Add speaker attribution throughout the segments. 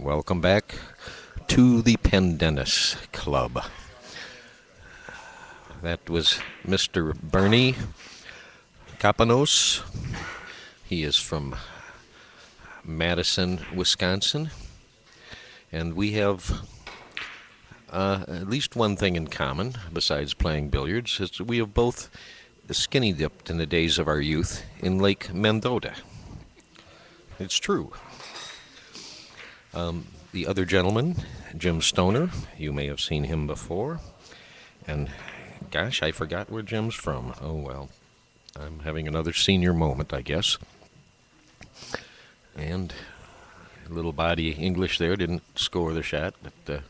Speaker 1: Welcome back to the Pendennis Club. That was Mr. Bernie Kopinos. He is from Madison, Wisconsin. And we have at least one thing in common, besides playing billiards, is we have both skinny dipped in the days of our youth in Lake Mendota. It's true. The other gentleman, Jim Stoner, you may have seen him before. And gosh, I forgot where Jim's from. Oh, well, I'm having another senior moment, I guess. And little body English there didn't score the shot, but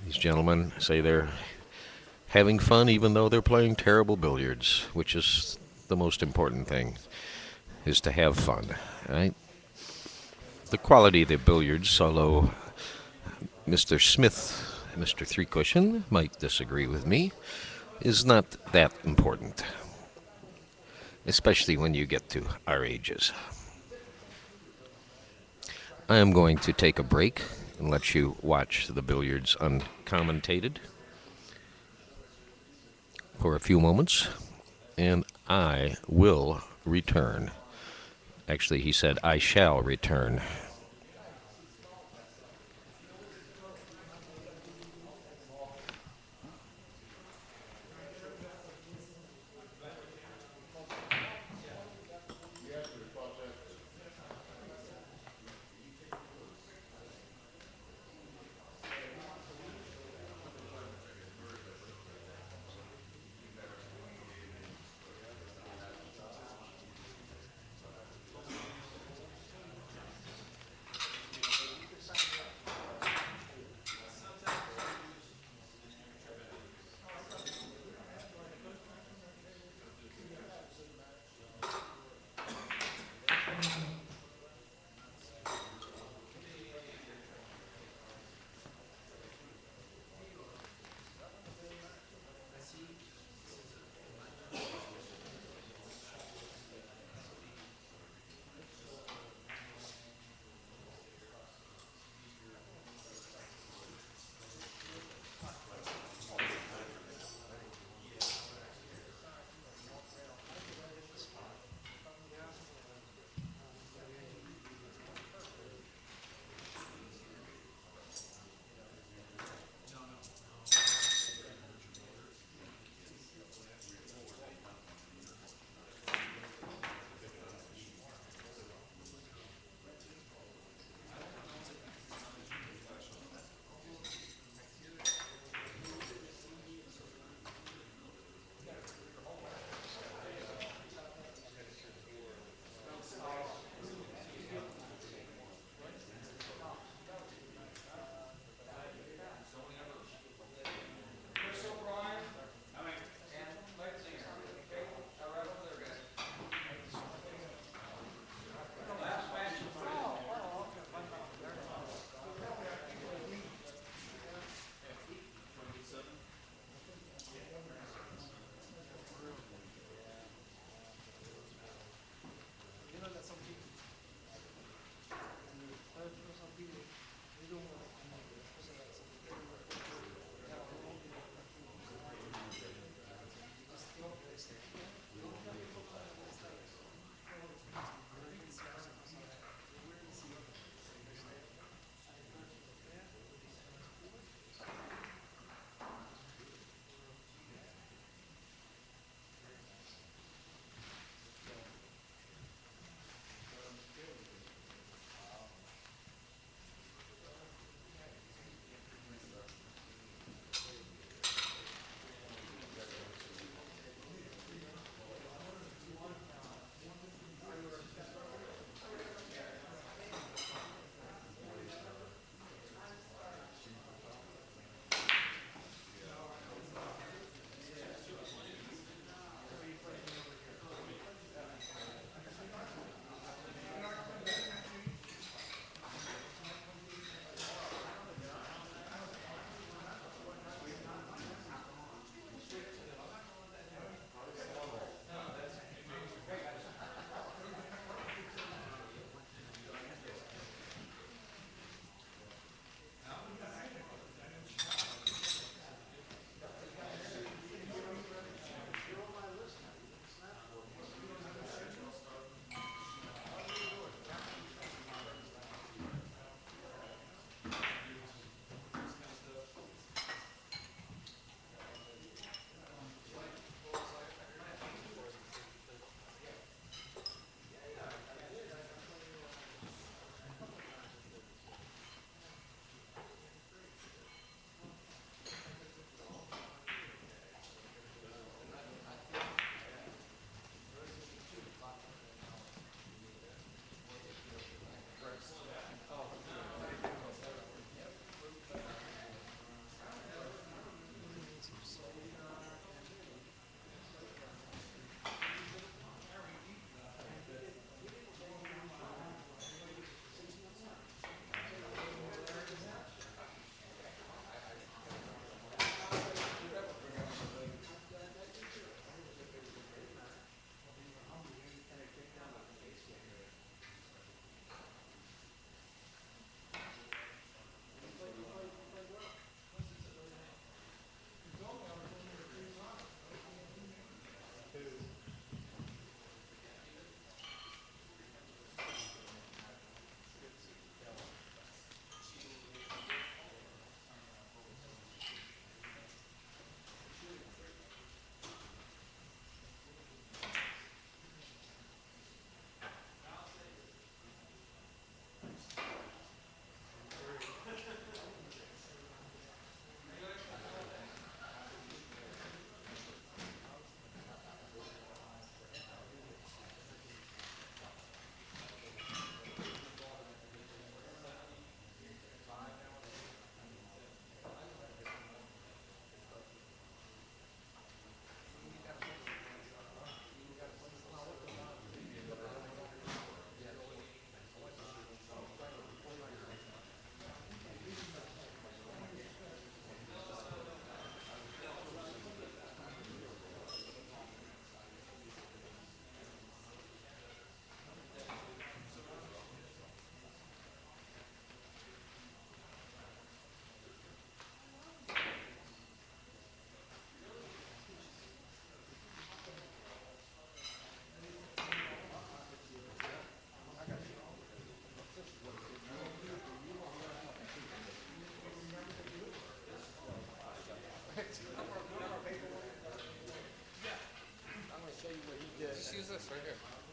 Speaker 1: these gentlemen say they're having fun even though they're playing terrible billiards, which is the most important thing, is to have fun, right? The quality of the billiards, although Mr. Smith, Mr. Three Cushion, might disagree with me, is not that important, especially when you get to our ages. I am going to take a break and let you watch the billiards uncommentated for a few moments, and I will return. Actually, he said, I shall return.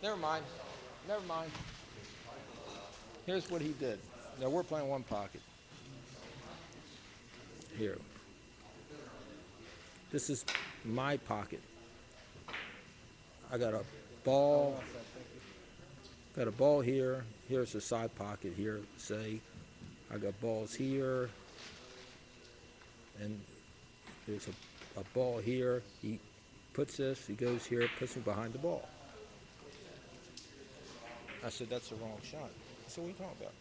Speaker 2: Never mind. Never mind. Here's what he did. Now we're playing one pocket. Here. This is my pocket. I got a ball. Got a ball here. Here's a side pocket here. Say, I got balls here, and there's a ball here. He puts this. He goes here. Puts me behind the ball. I said, that's the wrong shot. He said, what are you talking about?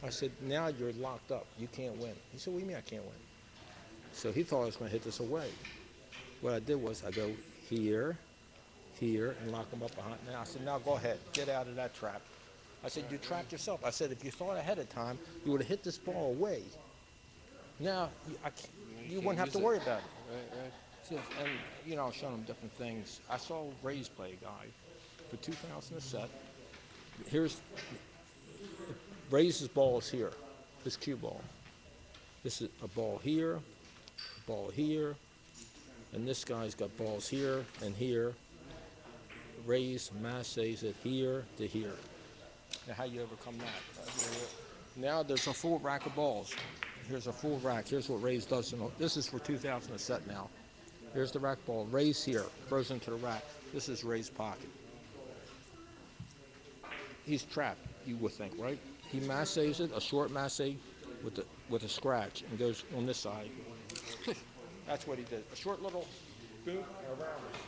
Speaker 2: I said, now you're locked up. You can't win. He said, what do you mean I can't win? So he thought I was going to hit this away. What I did was I go here, here, and lock him up behind. Now I said, now go ahead. Get out of that trap. I said, you trapped yourself. I said, if you thought ahead of time, you would have hit this ball away. Now, you wouldn't have to worry about it.
Speaker 3: Right.
Speaker 2: So, and, I was showing him different things. I saw Ray's play a guy for 2,000 a set. Here's Ray's ball is here, this cue ball. This is a ball here, and this guy's got balls here and here. Ray's massays it here to here. Now, how you overcome that? Now there's a full rack of balls. Here's a full rack. Here's what Ray's does. This is for 2,000 a set now. Here's the rack ball. Ray's here, throws into the rack. This is Ray's pocket. He's trapped, you would think, right? He massays it, a short massay with a scratch, and goes on this side. That's what he did. A short little boot and around it.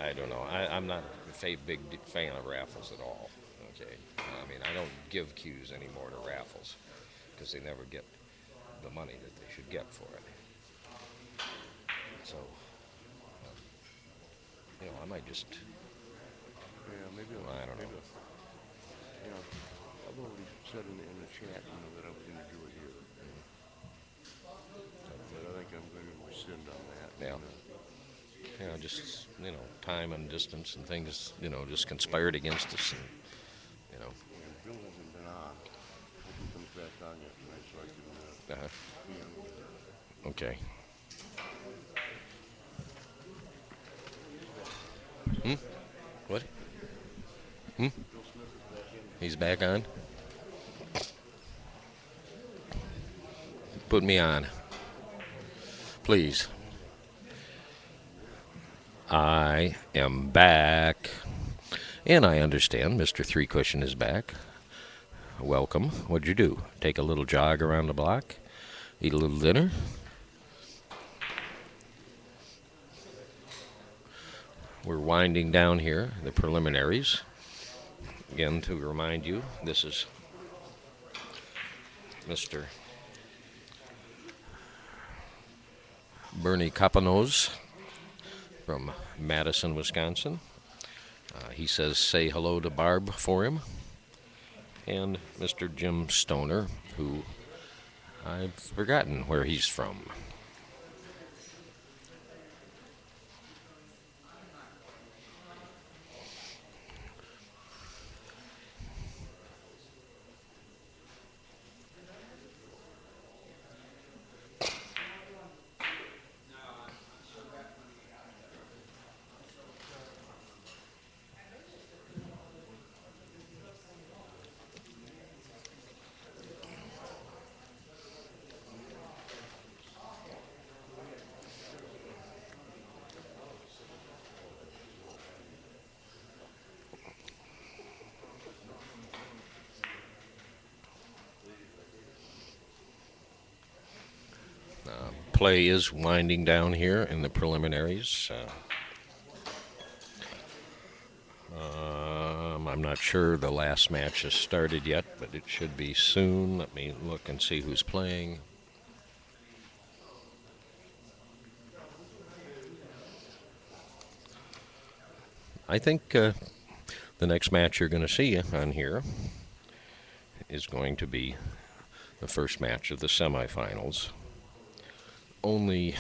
Speaker 1: I don't know. I'm not a big fan of raffles at all. Okay. I mean, I don't give cues anymore to raffles because they never get the money that they should get for it. So, I might just,
Speaker 3: Yeah,
Speaker 1: I don't know.
Speaker 3: you know, I've already said in the chat, that I was going to do it here. But I think I'm going to rescind on that.
Speaker 1: Yeah. Just, time and distance and things, just conspired against us. And,
Speaker 3: And Bill hasn't been on. Hope he comes back on yet tonight so I can
Speaker 1: uh,
Speaker 3: be on with it.
Speaker 1: okay. Hmm? What? Hmm?
Speaker 3: Bill Smith is back in.
Speaker 1: He's back on? Put me on. Please. I am back. And I understand Mr. Three Cushion is back. Welcome. What'd you do? Take a little jog around the block? Eat a little dinner? We're winding down here, the preliminaries. Again, to remind you, this is Mr. Bernie Kopinos from Madison, Wisconsin. He says, say hello to Barb for him. And Mr. Jim Stoner, who I've forgotten where he's from. Play is winding down here in the preliminaries. I'm not sure the last match has started yet, but it should be soon. Let me look and see who's playing. I think the next match you're going to see on here is going to be the first match of the semifinals. Only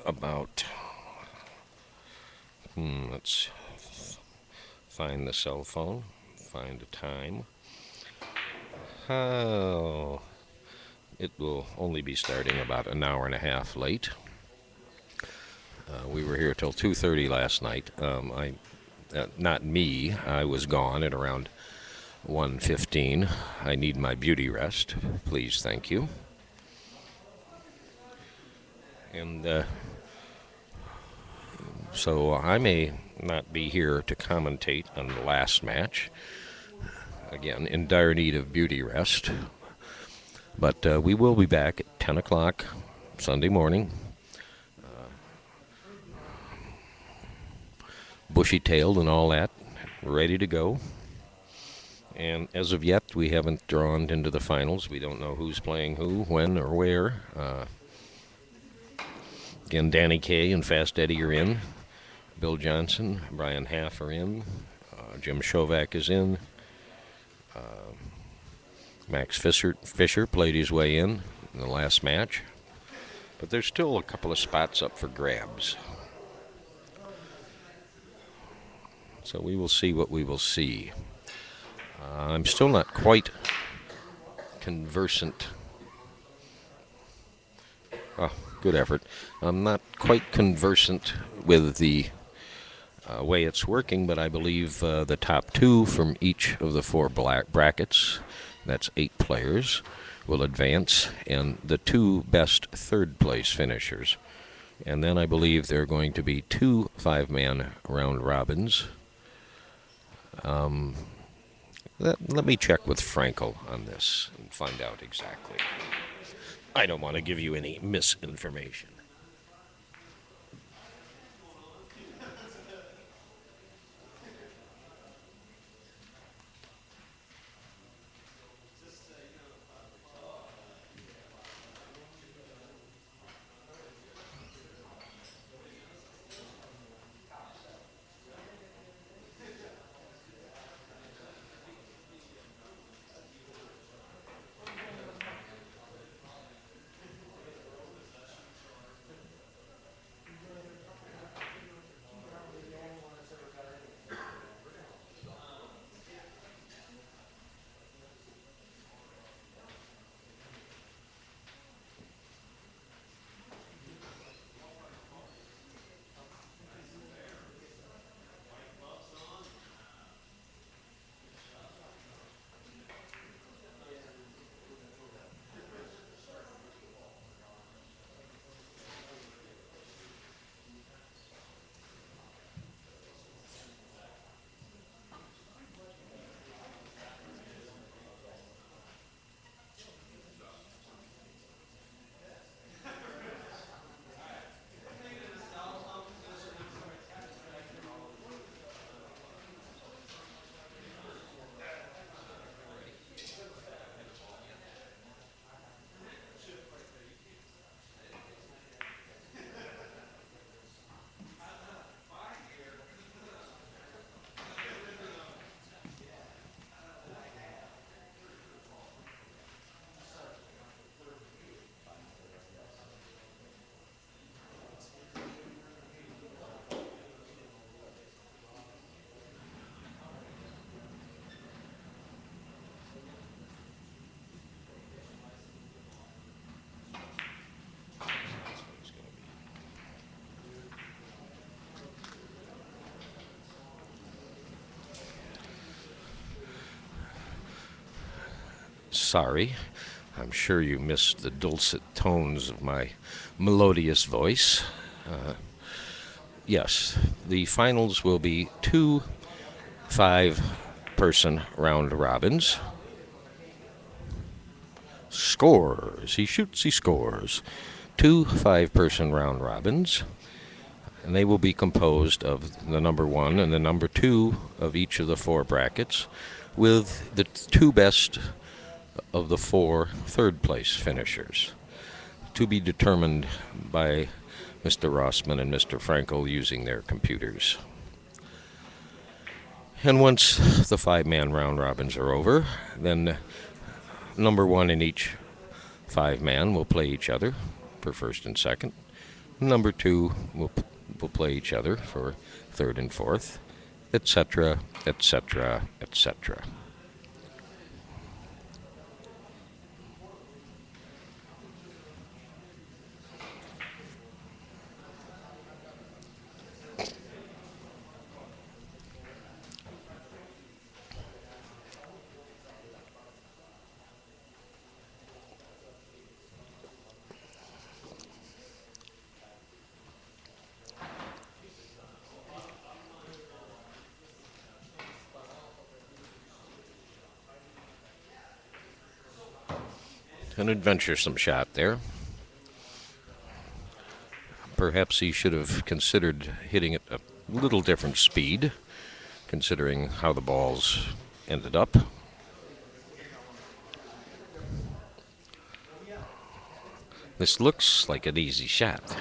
Speaker 1: about, let's find the cell phone, find a time. Oh, it will only be starting about an hour and a half late. We were here till 2:30 last night. Not me. I was gone at around 1:15. I need my beauty rest. Please, thank you. And so I may not be here to commentate on the last match. Again, in dire need of beauty rest. But we will be back at 10 o'clock Sunday morning. Bushy-tailed and all that, ready to go. And as of yet, we haven't drawn into the finals. We don't know who's playing who, when, or where. Again, Danny Kaye and Fast Eddie are in. Bill Johnson, Brian Half are in. Jim Shovak is in. Max Fisher played his way in the last match. But there's still a couple of spots up for grabs. So we will see what we will see. I'm still not quite conversant. Oh, good effort. I'm not quite conversant with the way it's working, but I believe the top two from each of the four brackets, that's 8 players, will advance, and the 2 best third-place finishers. And then I believe there are going to be 2 5-man round robins. Let me check with Frankel on this and find out exactly. I don't want to give you any misinformation. Sorry. I'm sure you missed the dulcet tones of my melodious voice. Yes, the finals will be two 5-person round robins. Scores. He shoots, he scores. Two 5-person round robins. And they will be composed of the number 1 and the number 2 of each of the 4 brackets, with the 2 best of the 4 third-place finishers, to be determined by Mr. Rossman and Mr. Frankel using their computers. And once the 5-man round robins are over, then number 1 in each 5-man will play each other for first and second. Number 2 will play each other for third and fourth, etc., etc., etc. An adventuresome shot there. Perhaps he should have considered hitting at a little different speed, considering how the balls ended up. This looks like an easy shot,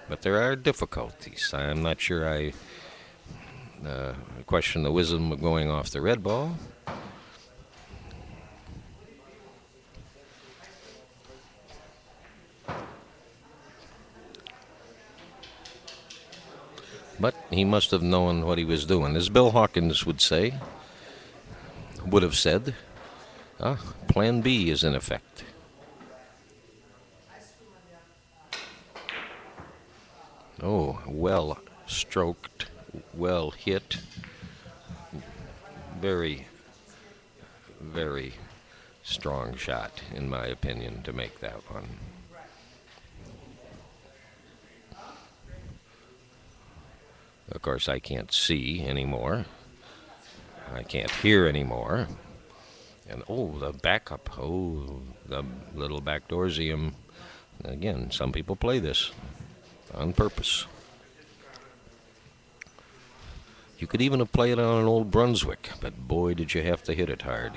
Speaker 1: but there are difficulties. I'm not sure I question the wisdom of going off the red ball. But he must have known what he was doing. As Bill Hawkins would have said, Plan B is in effect. Oh, well stroked, well hit. Very, very strong shot, in my opinion, to make that one. Of course, I can't see anymore. I can't hear anymore. And, the backup. The little backdoorsium. Again, some people play this on purpose. You could even have played it on an old Brunswick, but boy, did you have to hit it hard.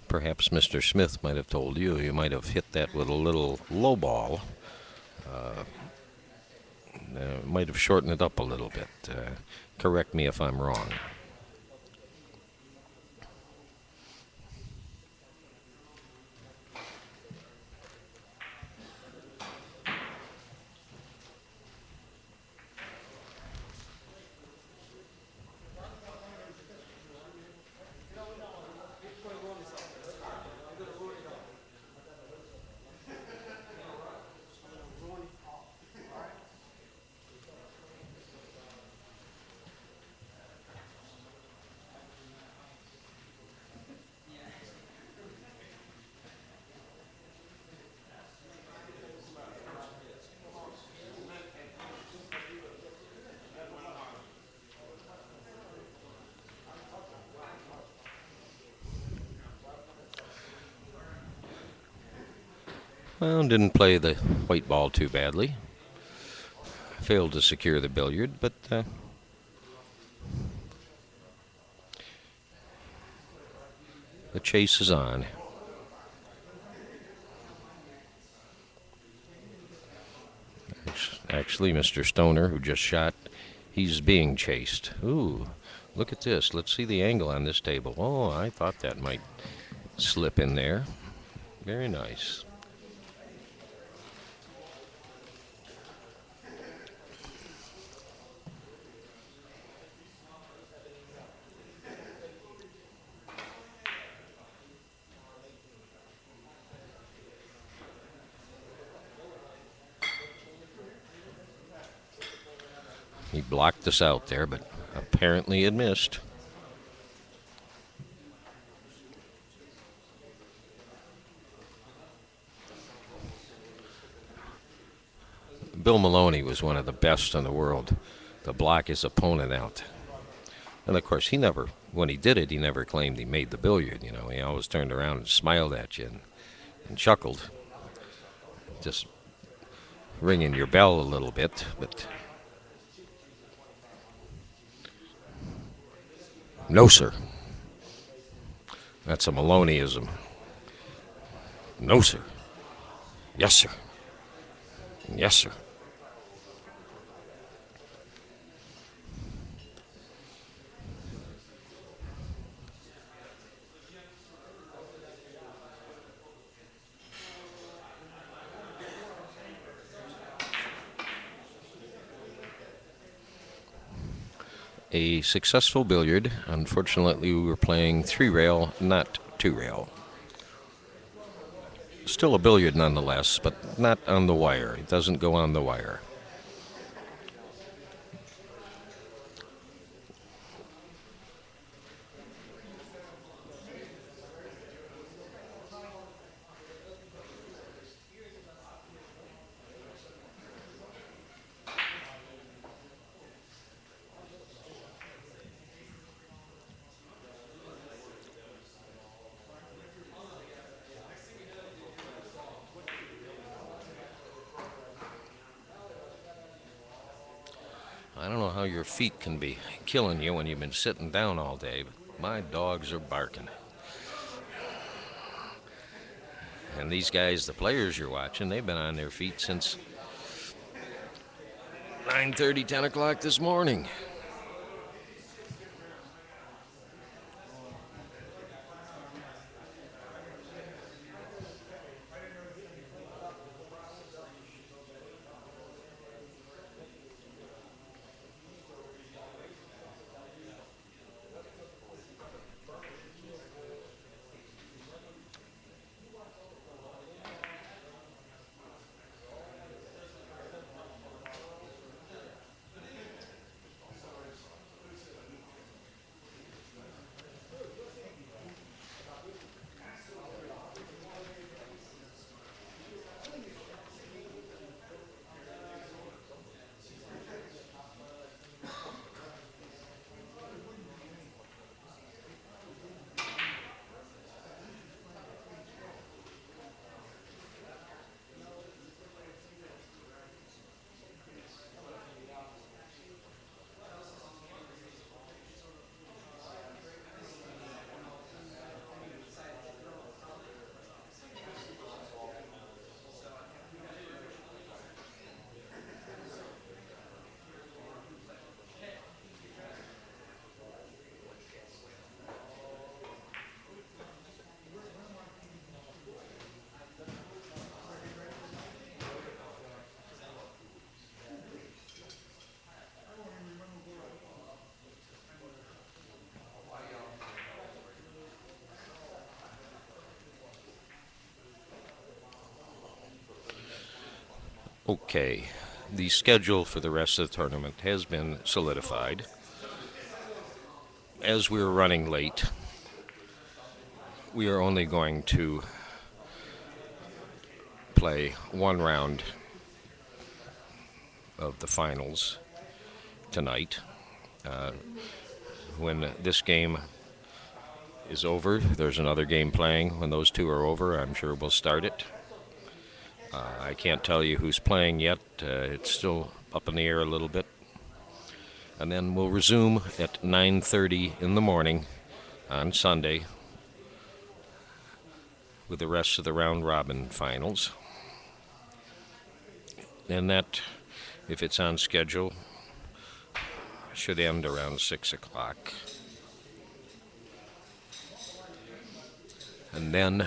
Speaker 1: Perhaps Mr. Smith might have told you, you might have hit that with a little low ball. Might have shortened it up a little bit. Correct me if I'm wrong. Well, didn't play the white ball too badly. Failed to secure the billiard, but the chase is on. Actually, Mr. Stoner, who just shot, he's being chased. Ooh, look at this. Let's see the angle on this table. Oh, I thought that might slip in there. Very nice. He blocked us out there, but apparently it missed. Bill Maloney was one of the best in the world to block his opponent out. And of course, when he did it, he never claimed he made the billiard. He always turned around and smiled at you and chuckled, just ringing your bell a little bit. But no, sir. That's a Maloneyism. No, sir. Yes, sir. Yes, sir. A successful billiard. Unfortunately, we were playing 3-rail, not 2-rail. Still a billiard nonetheless, but not on the wire. It doesn't go on the wire. I don't know how your feet can be killing you when you've been sitting down all day, but my dogs are barking. And these guys, the players you're watching, they've been on their feet since 9:30, 10 o'clock this morning. Okay, the schedule for the rest of the tournament has been solidified. As we're running late, we are only going to play one round of the finals tonight. When this game is over, there's another game playing. When those two are over, I'm sure we'll start it. I can't tell you who's playing yet. It's still up in the air a little bit. And then we'll resume at 9:30 in the morning on Sunday with the rest of the round-robin finals. And that if it's on schedule, should end around 6 o'clock. And then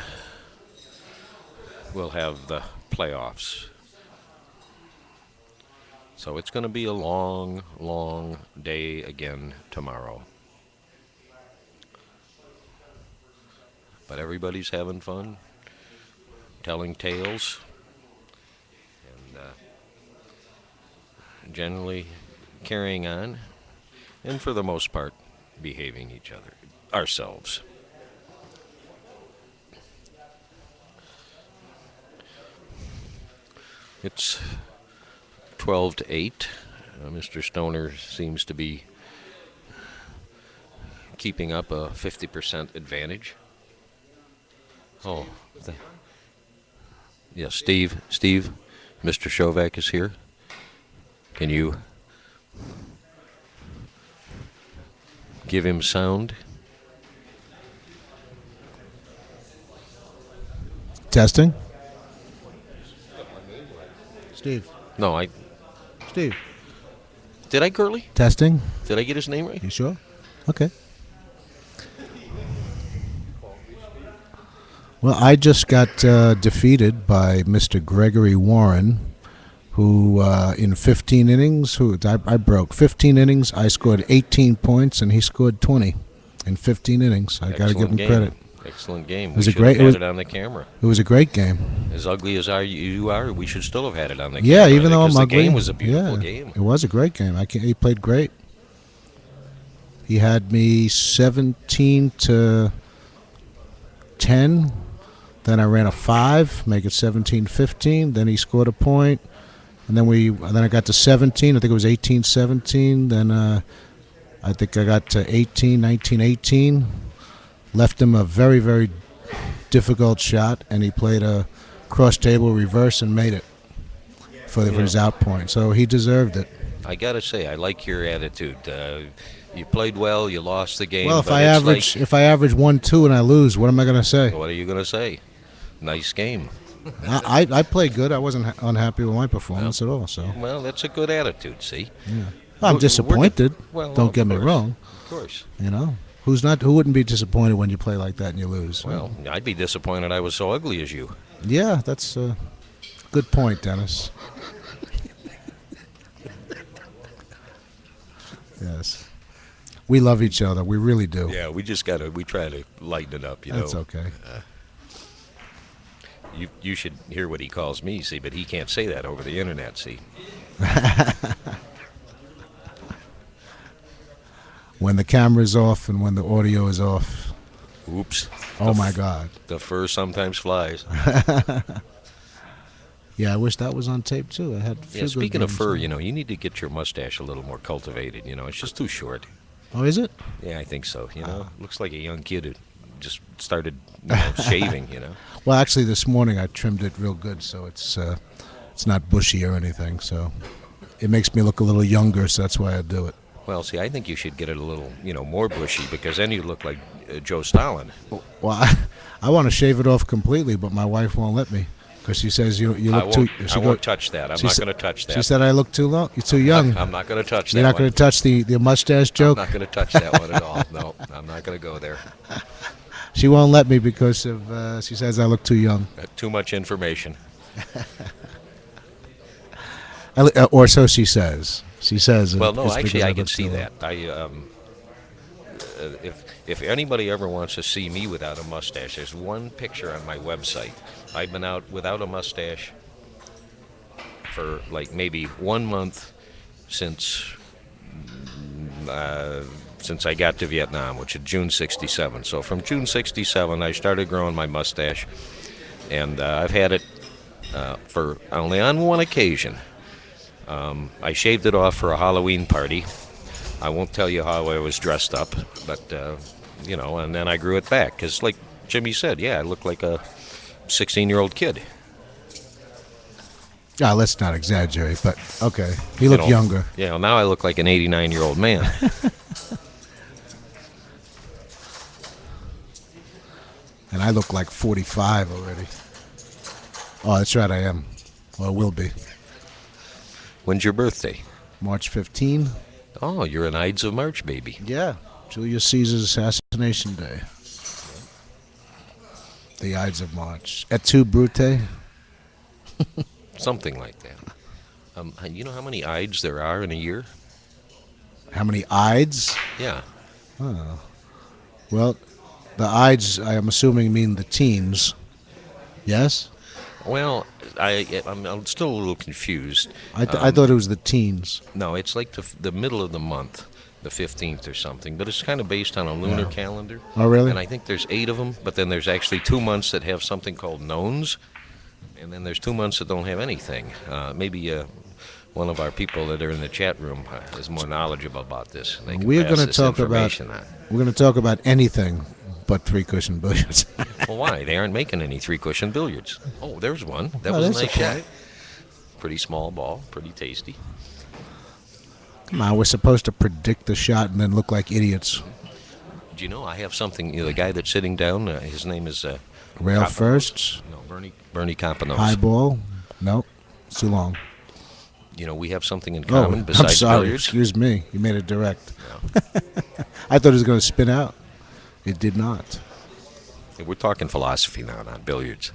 Speaker 1: we'll have the playoffs. So it's going to be a long, long day again tomorrow. But everybody's having fun, telling tales, and generally carrying on, and for the most part, behaving ourselves. It's 12 to 8. Mr. Stoner seems to be keeping up a 50% advantage. Oh, yes, Steve, Mr. Shovak is here. Can you give him sound?
Speaker 4: Testing. Steve.
Speaker 1: No,
Speaker 4: Steve.
Speaker 1: Did I, Gurley?
Speaker 4: Testing.
Speaker 1: Did I get his name right?
Speaker 4: You sure? Okay. Well, I just got defeated by Mr. Gregory Warren, who in 15 innings, I broke 15 innings. I scored 18 points, and he scored 20 in 15 innings. I got to give him credit.
Speaker 1: Excellent game.
Speaker 4: It was
Speaker 1: we
Speaker 4: a great.
Speaker 1: Have had it on the camera.
Speaker 4: It was a great game.
Speaker 1: As ugly as you are, we should still have had it on the camera.
Speaker 4: Yeah, even though I'm ugly.
Speaker 1: The game was a beautiful game.
Speaker 4: It was a great game. He played great. He had me 17 to 10. Then I ran a 5, make it 17-15. Then he scored a point, and then I got to 17. I think it was 18-17. Then I think I got to 18, 19-18. Left him a very, very difficult shot, and he played a cross-table reverse and made it for his out point. So he deserved it.
Speaker 1: I got to say, I like your attitude. You played well, you lost the game.
Speaker 4: Well, if I average 1-2 and I lose, what am I going to say?
Speaker 1: What are you going to say? Nice game.
Speaker 4: I played good. I wasn't unhappy with my performance at all. So.
Speaker 1: Well, that's a good attitude, see?
Speaker 4: Yeah. I'm disappointed.
Speaker 1: Well,
Speaker 4: don't get me wrong.
Speaker 1: Of course.
Speaker 4: You know, who wouldn't be disappointed when you play like that and you lose?
Speaker 1: Well, I'd be disappointed I was so ugly as you.
Speaker 4: Yeah, that's a good point, Dennis. Yes. We love each other. We really do.
Speaker 1: Yeah, we try to lighten it up, you know.
Speaker 4: That's okay.
Speaker 1: You should hear what he calls me, see, but he can't say that over the internet, see.
Speaker 4: When the camera's off and when the audio is off.
Speaker 1: Oops.
Speaker 4: Oh, my God.
Speaker 1: The fur sometimes flies.
Speaker 4: Yeah, I wish that was on tape, too. I had a few
Speaker 1: speaking of fur,
Speaker 4: games.
Speaker 1: you need to get your mustache a little more cultivated, It's just too short.
Speaker 4: Oh, is it?
Speaker 1: Yeah, I think so, Looks like a young kid who just started shaving,
Speaker 4: Well, actually, this morning I trimmed it real good, so it's not bushy or anything. So it makes me look a little younger, so that's why I do it.
Speaker 1: Well, see, I think you should get it a little, more bushy, because then you look like Joe Stalin.
Speaker 4: Well, I want to shave it off completely, but my wife won't let me because she says you look too.
Speaker 1: I won't touch that. I'm not going to touch that.
Speaker 4: She said I look too long. You're too young.
Speaker 1: I'm not going to touch that.
Speaker 4: You're not going to touch the mustache joke.
Speaker 1: I'm not going to touch that one at all. No, I'm not going to go there.
Speaker 4: She won't let me because of she says I look too young.
Speaker 1: Too much information.
Speaker 4: Or so she says. She says.
Speaker 1: Well, no, actually, I can see that. If anybody ever wants to see me without a mustache, there's one picture on my website. I've been out without a mustache for like maybe 1 month since I got to Vietnam, which is June '67. So from June '67, I started growing my mustache, and I've had it for only on one occasion. I shaved it off for a Halloween party. I won't tell you how I was dressed up, but, and then I grew it back. Because like Jimmy said, yeah, I look like a 16-year-old kid.
Speaker 4: Ah, let's not exaggerate, but okay. He looked younger.
Speaker 1: Yeah, well, now I look like an 89-year-old man.
Speaker 4: And I look like 45 already. Oh, that's right, I am. Well, will be.
Speaker 1: When's your birthday?
Speaker 4: March 15.
Speaker 1: Oh, you're an Ides of March baby.
Speaker 4: Yeah, Julius Caesar's assassination day. The Ides of March. Et tu, Brute?
Speaker 1: Something like that. You know how many Ides there are in a year?
Speaker 4: How many Ides?
Speaker 1: Yeah.
Speaker 4: Well, the Ides, I am assuming, mean the teens. Yes?
Speaker 1: Well, I'm still a little confused.
Speaker 4: I thought it was the teens.
Speaker 1: No, it's like the middle of the month, the 15th or something, but it's kind of based on a lunar calendar.
Speaker 4: Oh, really?
Speaker 1: And I think there's 8 of them, but then there's actually 2 months that have something called nones, and then there's 2 months that don't have anything. Maybe one of our people that are in the chat room is more knowledgeable about this. They can
Speaker 4: We're
Speaker 1: pass
Speaker 4: going to
Speaker 1: this
Speaker 4: talk about
Speaker 1: information on.
Speaker 4: we're going to talk about anything but three-cushion billiards.
Speaker 1: Well, why? They aren't making any 3-cushion billiards. Oh, there's one. That
Speaker 4: Oh,
Speaker 1: was a
Speaker 4: there's
Speaker 1: nice
Speaker 4: a
Speaker 1: shot.
Speaker 4: point.
Speaker 1: Pretty small ball, pretty tasty.
Speaker 4: Come on, we're supposed to predict the shot and then look like idiots.
Speaker 1: Do you know, I have something, the guy that's sitting down, his name is...
Speaker 4: Rail
Speaker 1: Kopinos.
Speaker 4: first,
Speaker 1: No, Bernie Kopinos.
Speaker 4: high ball. Nope, it's too long.
Speaker 1: You know, we have something in
Speaker 4: Oh,
Speaker 1: common
Speaker 4: I'm
Speaker 1: besides
Speaker 4: sorry.
Speaker 1: billiards.
Speaker 4: Excuse me. You made it direct.
Speaker 1: No.
Speaker 4: I thought it was going to spin out. It did not.
Speaker 1: We're talking philosophy now, not billiards.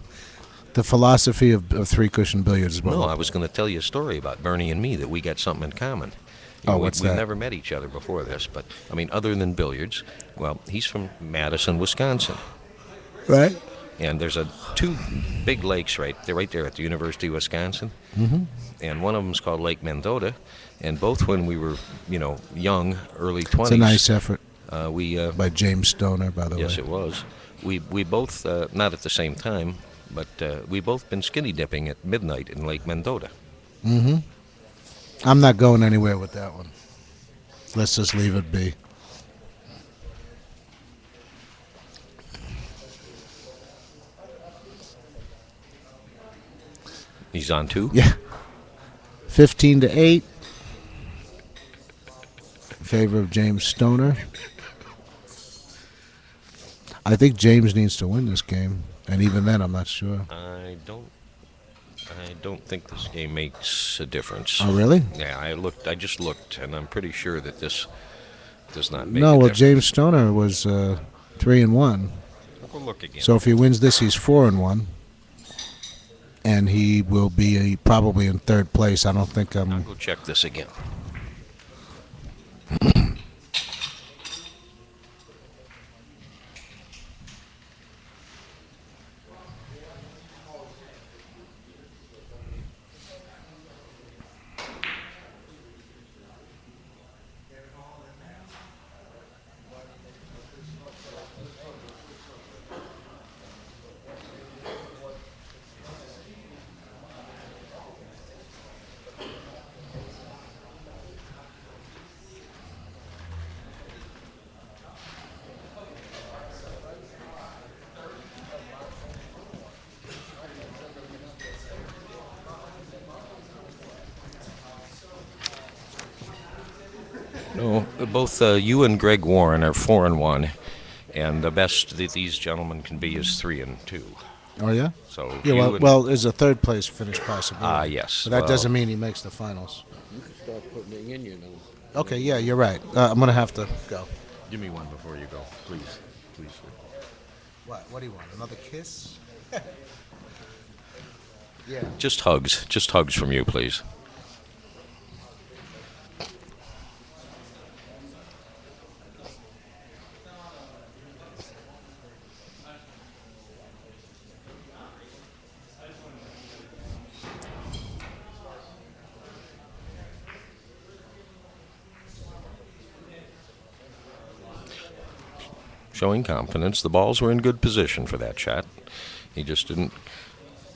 Speaker 4: The philosophy of three-cushion billiards is what.
Speaker 1: No, I was going to tell you a story about Bernie and me, that we got something in common.
Speaker 4: Oh, what's
Speaker 1: We've
Speaker 4: that?
Speaker 1: never met each other before this, but, I mean, other than billiards, well, he's from Madison, Wisconsin.
Speaker 4: Right?
Speaker 1: And there's 2 big lakes they're right there at the University of Wisconsin.
Speaker 4: Mm-hmm.
Speaker 1: And one of them's called Lake Mendota. And both when we were, young, early 20s.
Speaker 4: It's a nice effort
Speaker 1: we
Speaker 4: by James Stoner, by the way.
Speaker 1: Yes, it was. We both, not at the same time, but we both been skinny dipping at midnight in Lake Mendota.
Speaker 4: Mm-hmm. I'm not going anywhere with that one. Let's just leave it be.
Speaker 1: He's on 2?
Speaker 4: Yeah. 15-8. In favor of James Stoner. I think James needs to win this game, and even then, I'm not sure.
Speaker 1: I don't think this game makes a difference.
Speaker 4: Oh, really?
Speaker 1: Yeah, I just looked, and I'm pretty sure that this does not make
Speaker 4: No,
Speaker 1: a
Speaker 4: well,
Speaker 1: difference.
Speaker 4: James Stoner was 3-1.
Speaker 1: We'll look again.
Speaker 4: So if he wins this, he's 4-1, and he will be probably in third place. I don't think
Speaker 1: I'll go check this again. No, both you and Greg Warren are 4-1, and the best that these gentlemen can be is 3-2.
Speaker 4: Oh, yeah?
Speaker 1: So
Speaker 4: Yeah,
Speaker 1: you
Speaker 4: well,
Speaker 1: and,
Speaker 4: well, there's a third place finish possibility.
Speaker 1: yes.
Speaker 4: But that
Speaker 1: well,
Speaker 4: doesn't mean he makes the finals.
Speaker 3: You can start putting it in, you know.
Speaker 4: Okay, yeah, you're right. I'm going to have to go.
Speaker 3: Give me one before you go, please. Please.
Speaker 4: What do you want? Another kiss? Yeah.
Speaker 1: Just hugs from you, please. Showing confidence. The balls were in good position for that shot. He just didn't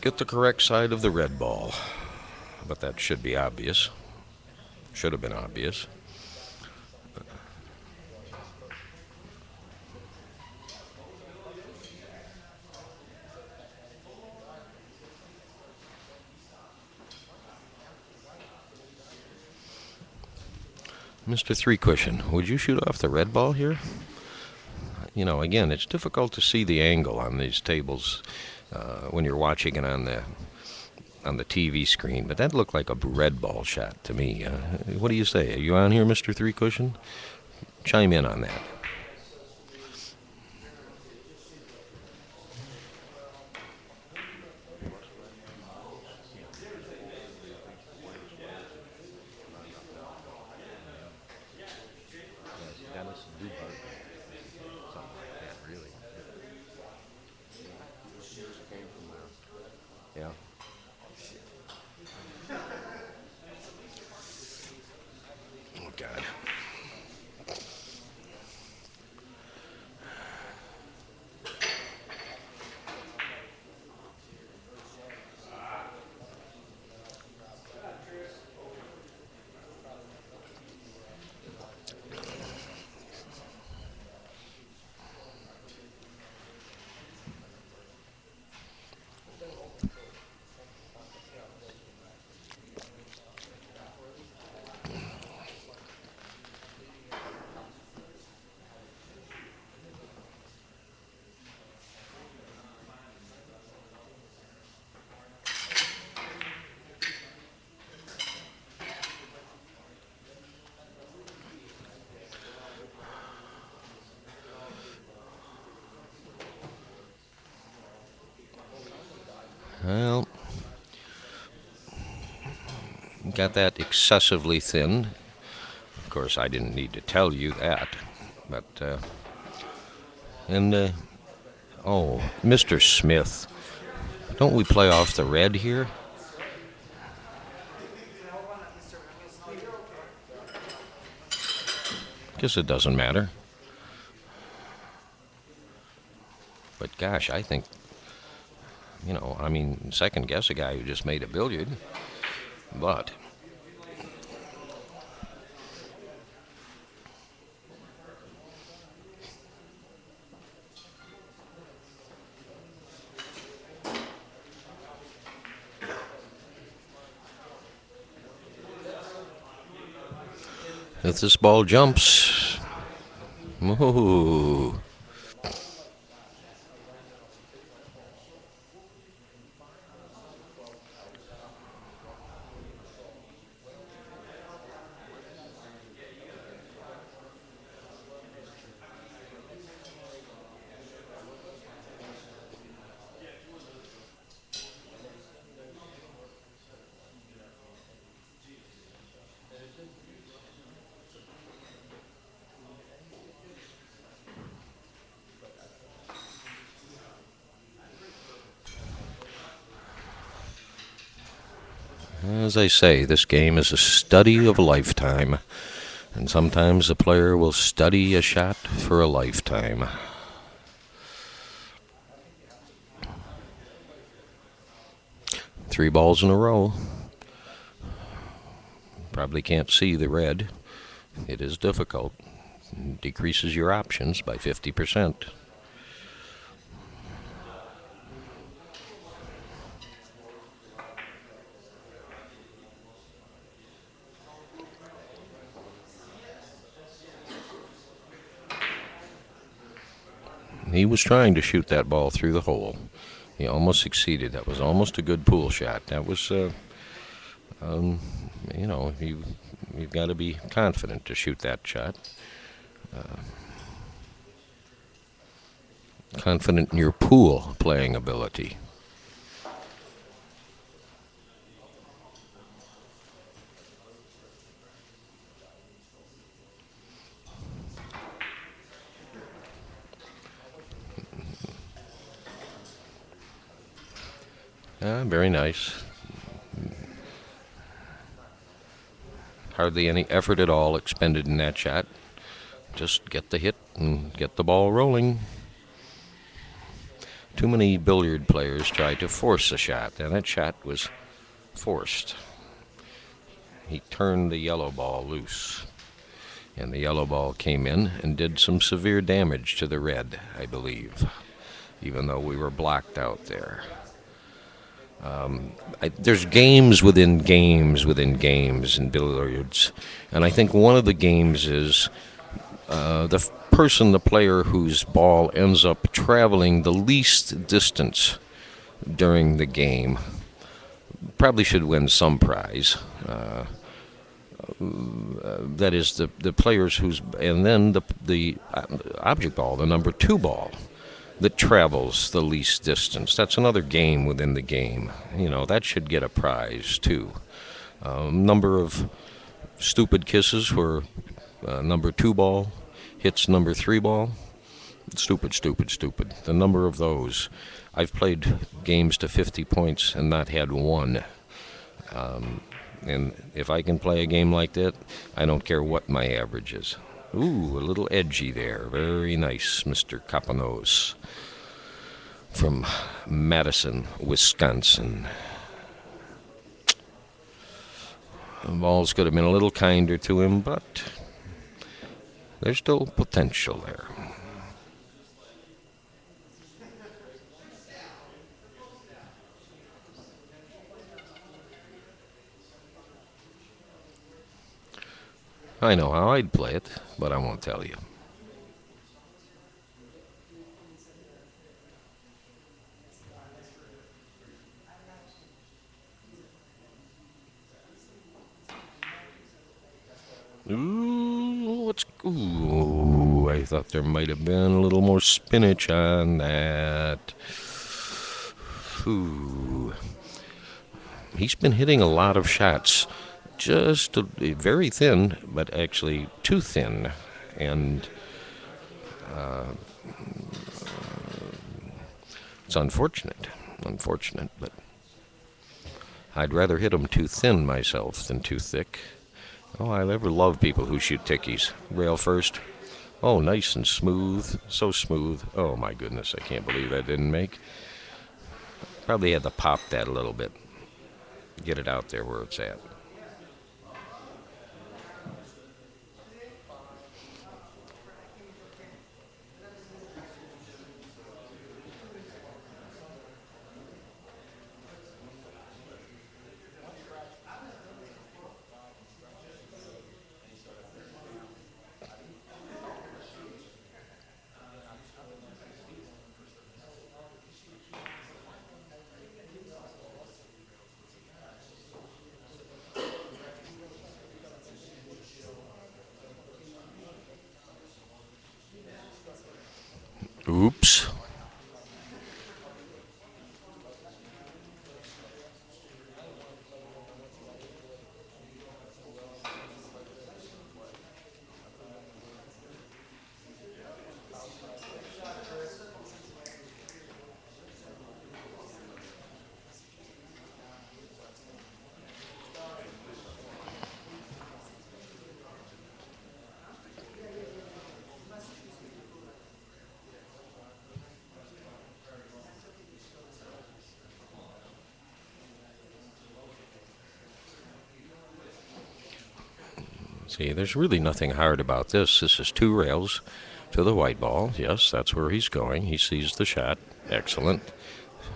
Speaker 1: get the correct side of the red ball. But that should be obvious. Should have been obvious. Mr. Three Cushion, would you shoot off the red ball here? You know, again, it's difficult to see the angle on these tables when you're watching it on the on the TV screen, but that looked like a red ball shot to me. What do you say? Are you on here, Mr. Three Cushion? Chime in on that. Yeah. Oh, God. Well, got that excessively thin. Of course, I didn't need to tell you that. But, oh, Mr. Smith, don't we play off the red here? Guess it doesn't matter. But gosh, I think, second guess a guy who just made a billiard. But if this ball jumps, ooh. As I say, this game is a study of a lifetime, and sometimes a player will study a shot for a lifetime. Three balls in a row. Probably can't see the red. It is difficult. It decreases your options by 50%. He was trying to shoot that ball through the hole. He almost succeeded. That was almost a good pool shot. That was, you've got to be confident to shoot that shot. Confident in your pool playing ability. Very nice. Hardly any effort at all expended in that shot. Just get the hit and get the ball rolling. Too many billiard players try to force a shot, and that shot was forced. He turned the yellow ball loose, and the yellow ball came in and did some severe damage to the red, I believe, even though we were blocked out there. There's games within games within games in billiards, and I think one of the games is the player whose ball ends up traveling the least distance during the game probably should win some prize. That is the players who's, and then the object ball, the number 2 ball that travels the least distance. That's another game within the game. That should get a prize too. Number of stupid kisses where number 2 ball hits number 3 ball. Stupid, stupid, stupid. The number of those. I've played games to 50 points and not had one. And if I can play a game like that, I don't care what my average is. Ooh, a little edgy there. Very nice, Mr. Kopinos from Madison, Wisconsin. The balls could have been a little kinder to him, but there's still potential there. I know how I'd play it, but I won't tell you. Ooh, I thought there might have been a little more spinach on that. Ooh. He's been hitting a lot of shots. Just very thin, but actually too thin. And it's unfortunate, but I'd rather hit them too thin myself than too thick. Oh, I ever love people who shoot tickies. Rail first. Oh, nice and smooth. So smooth. Oh, my goodness, I can't believe that didn't make. Probably had to pop that a little bit. Get it out there where it's at. Oops. See, there's really nothing hard about this. This is 2 rails to the white ball. Yes, that's where he's going. He sees the shot. Excellent.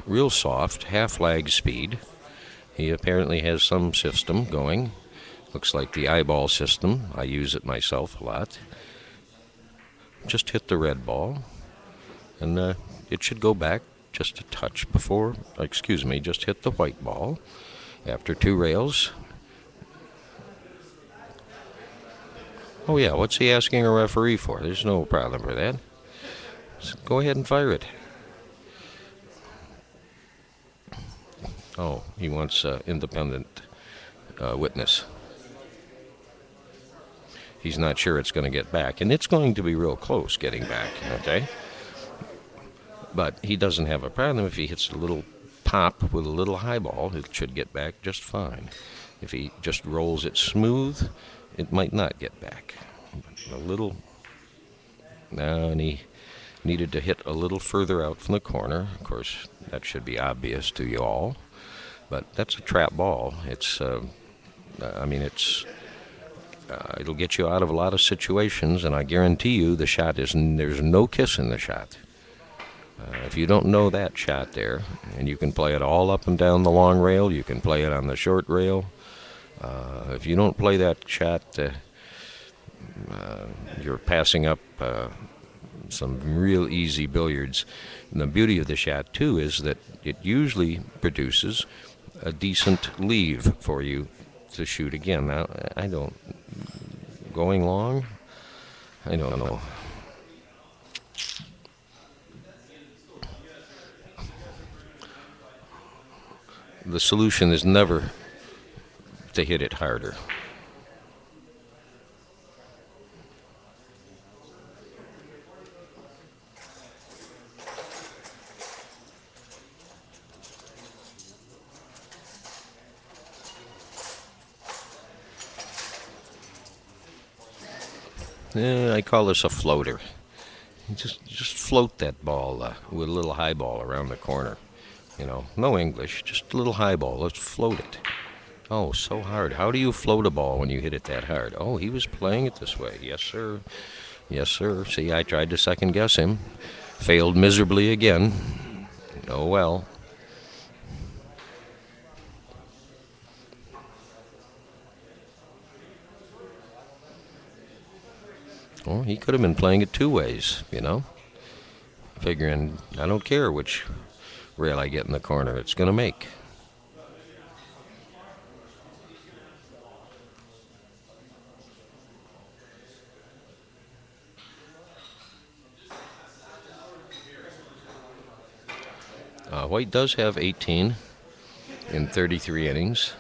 Speaker 1: Real soft, half lag speed. He apparently has some system going. Looks like the eyeball system. I use it myself a lot. Just hit the red ball. And it should go back just a touch before, just hit the white ball after 2 rails. Oh, yeah, what's he asking a referee for? There's no problem with that. So go ahead and fire it. Oh, he wants independent witness. He's not sure it's going to get back, and it's going to be real close getting back, okay? But he doesn't have a problem if he hits a little pop with a little high ball. It should get back just fine. If he just rolls it smooth, it might not get back. A little. Now, and he needed to hit a little further out from the corner. Of course, that should be obvious to you all. But that's a trap ball. It's, it'll get you out of a lot of situations, and I guarantee you the shot there's no kiss in the shot. If you don't know that shot there, and you can play it all up and down the long rail, you can play it on the short rail. If you don't play that shot, you're passing up some real easy billiards. And the beauty of the shot, too, is that it usually produces a decent leave for you to shoot again. Now, I don't. Going long? I don't know. The solution is never to hit it harder. I call this a floater. Just float that ball with a little high ball around the corner. No English, just a little high ball. Let's float it. Oh, so hard. How do you float a ball when you hit it that hard? Oh, he was playing it this way. Yes, sir. Yes, sir. See, I tried to second guess him. Failed miserably again. Oh, well. Well, he could have been playing it two ways. Figuring, I don't care which rail I get in the corner, it's going to make. White does have 18 in 33 innings.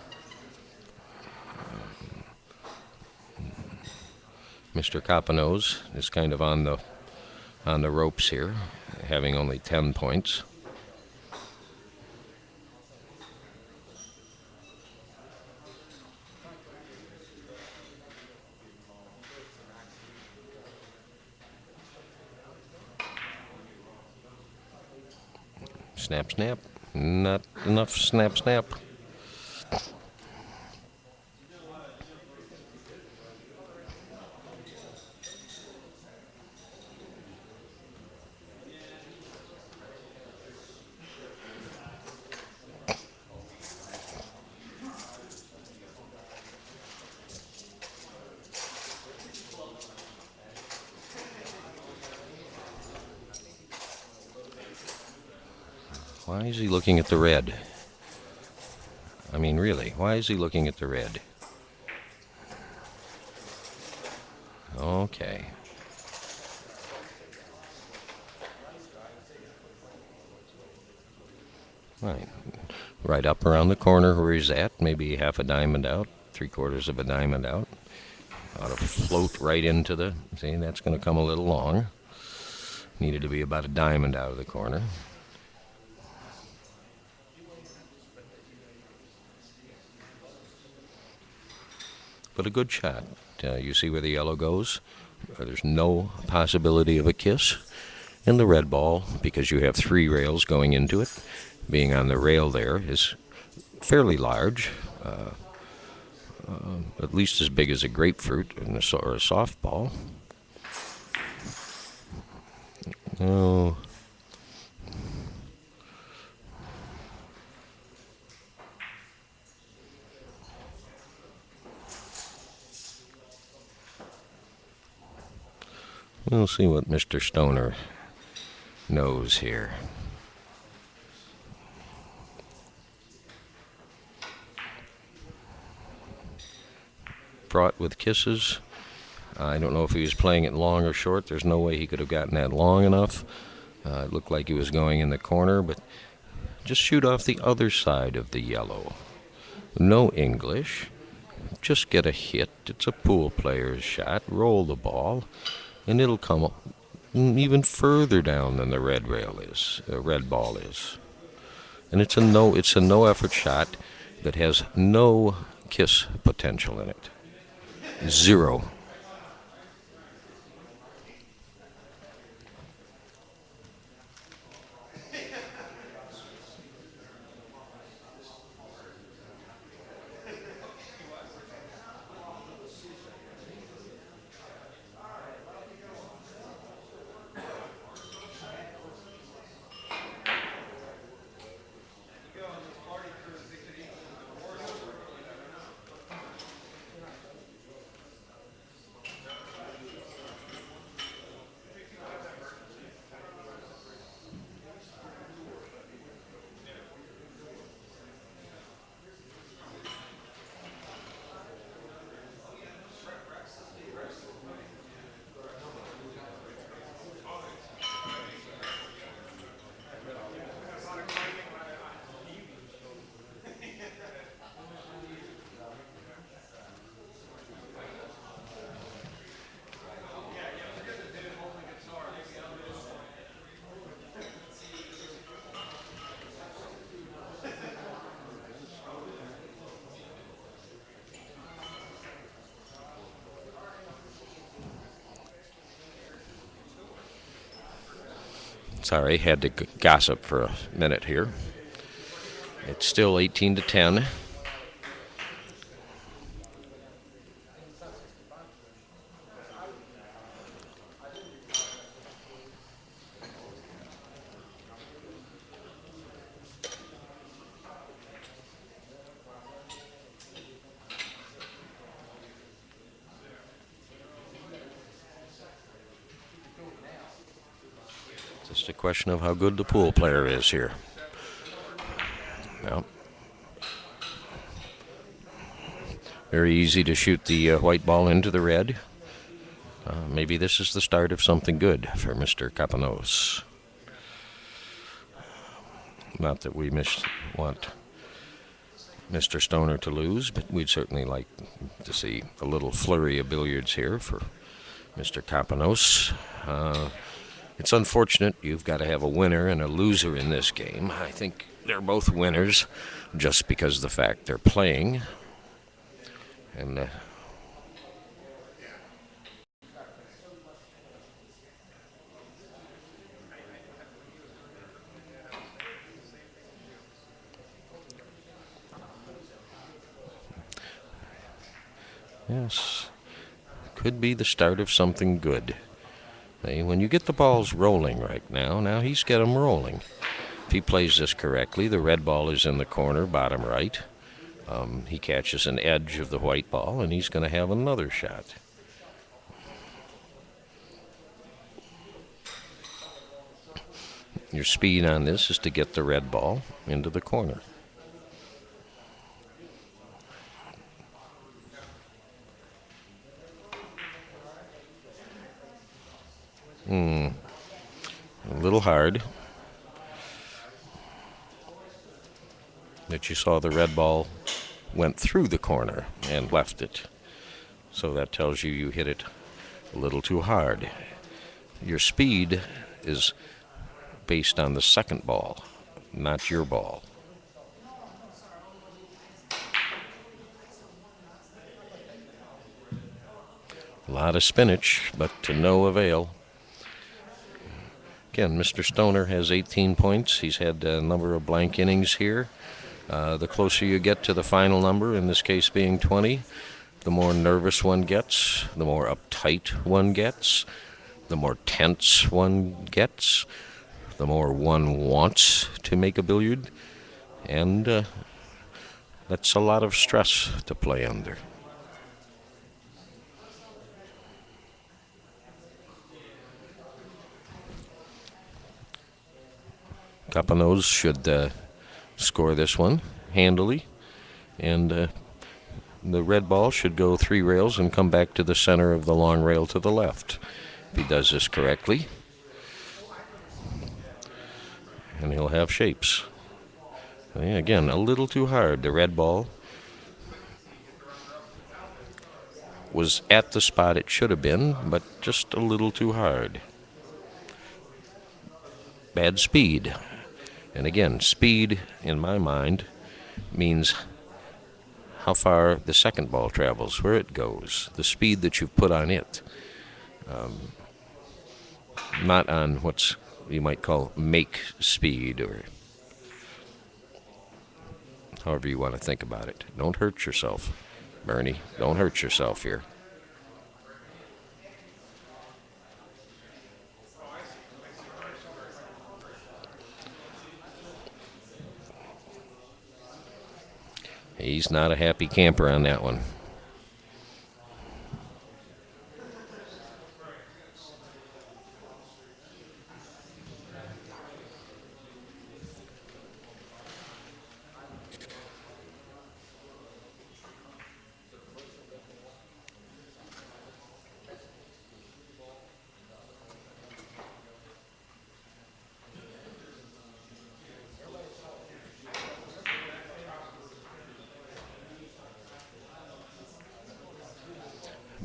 Speaker 1: Mr. Kopinos is kind of on the ropes here, having only 10 points. Snap, snap. Not enough snap, snap. Why is he looking at the red? I mean, really, why is he looking at the red? Okay. Right up around the corner where he's at, maybe half a diamond out, 3/4 of a diamond out. Ought to float right into the, see, that's going to come a little long. Needed to be about a diamond out of the corner. But a good shot. You see where the yellow goes? There's no possibility of a kiss. And the red ball, because you have 3 rails going into it, being on the rail there is fairly large, at least as big as a grapefruit or a softball. Oh. We'll see what Mr. Stoner knows here. Brought with kisses. I don't know if he was playing it long or short. There's no way he could have gotten that long enough. It looked like he was going in the corner, but just shoot off the other side of the yellow. No English. Just get a hit. It's a pool player's shot. Roll the ball, and it'll come even further down than the red ball is. And it's a no effort shot that has no kiss potential in it. 0. Sorry, had to gossip for a minute here. It's still 18 to 10. Just a question of how good the pool player is here. Well, very easy to shoot the white ball into the red. Maybe this is the start of something good for Mr. Kopinos. Not that we want Mr. Stoner to lose, but we'd certainly like to see a little flurry of billiards here for Mr. Kopinos. It's unfortunate you've got to have a winner and a loser in this game. I think they're both winners just because of the fact they're playing. And yes, could be the start of something good. Hey, when you get the balls rolling right now he's got them rolling. If he plays this correctly, the red ball is in the corner, bottom right. He catches an edge of the white ball, and he's going to have another shot. Your speed on this is to get the red ball into the corner. A little hard. But you saw the red ball went through the corner and left it. So that tells you hit it a little too hard. Your speed is based on the second ball, not your ball. A lot of spinach, but to no avail. Again, Mr. Stoner has 18 points. He's had a number of blank innings here. The closer you get to the final number, in this case being 20, the more nervous one gets, the more uptight one gets, the more tense one gets, the more one wants to make a billiard, and that's a lot of stress to play under. Kopinos should score this one handily, and the red ball should go 3 rails and come back to the center of the long rail to the left. If he does this correctly, and he'll have shapes. Again, a little too hard. The red ball was at the spot it should have been, but just a little too hard. Bad speed. And again, speed, in my mind, means how far the second ball travels, where it goes, the speed that you've put on it. Not on what's you might call make speed, or however you want to think about it. Don't hurt yourself, Bernie. Don't hurt yourself here. He's not a happy camper on that one.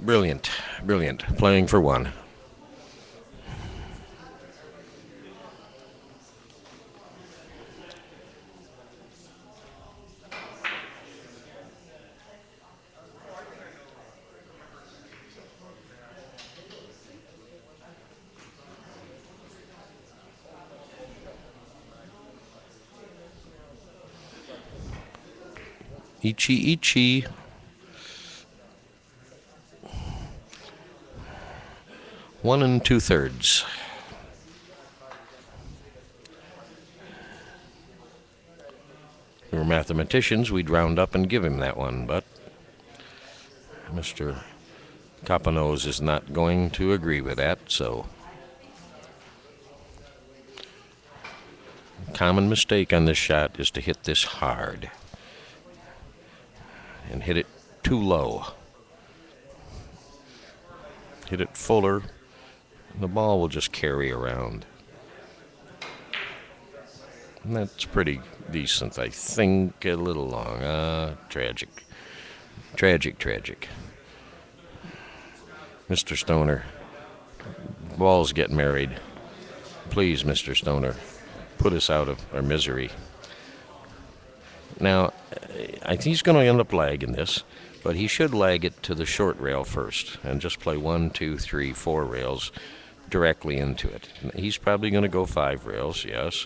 Speaker 1: Brilliant, brilliant. Playing for one. Ichi Ichi. One and two-thirds. If we were mathematicians, we'd round up and give him that one, but Mr. Kopinos is not going to agree with that, so common mistake on this shot is to hit this hard and hit it too low. Hit it fuller, and the ball will just carry around. And that's pretty decent, I think. A little long. Tragic. Tragic. Mr. Stoner, balls get married. Please, Mr. Stoner, put us out of our misery. Now, I think he's going to end up lagging this, but he should lag it to the short rail first and just play 1, 2, 3, 4 rails directly into it. He's probably going to go 5 rails, yes.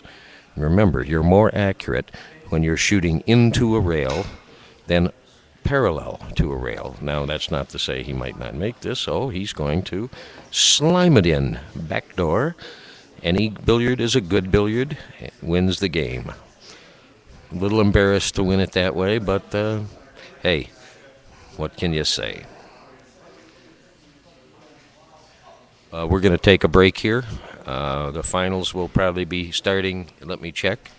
Speaker 1: Remember, you're more accurate when you're shooting into a rail than parallel to a rail. Now, that's not to say he might not make this, so he's going to slime it in. Backdoor. Any billiard is a good billiard. It wins the game. A little embarrassed to win it that way, but hey, what can you say? We're going to take a break here. The finals will probably be starting. Let me check.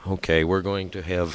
Speaker 1: Okay, we're going to have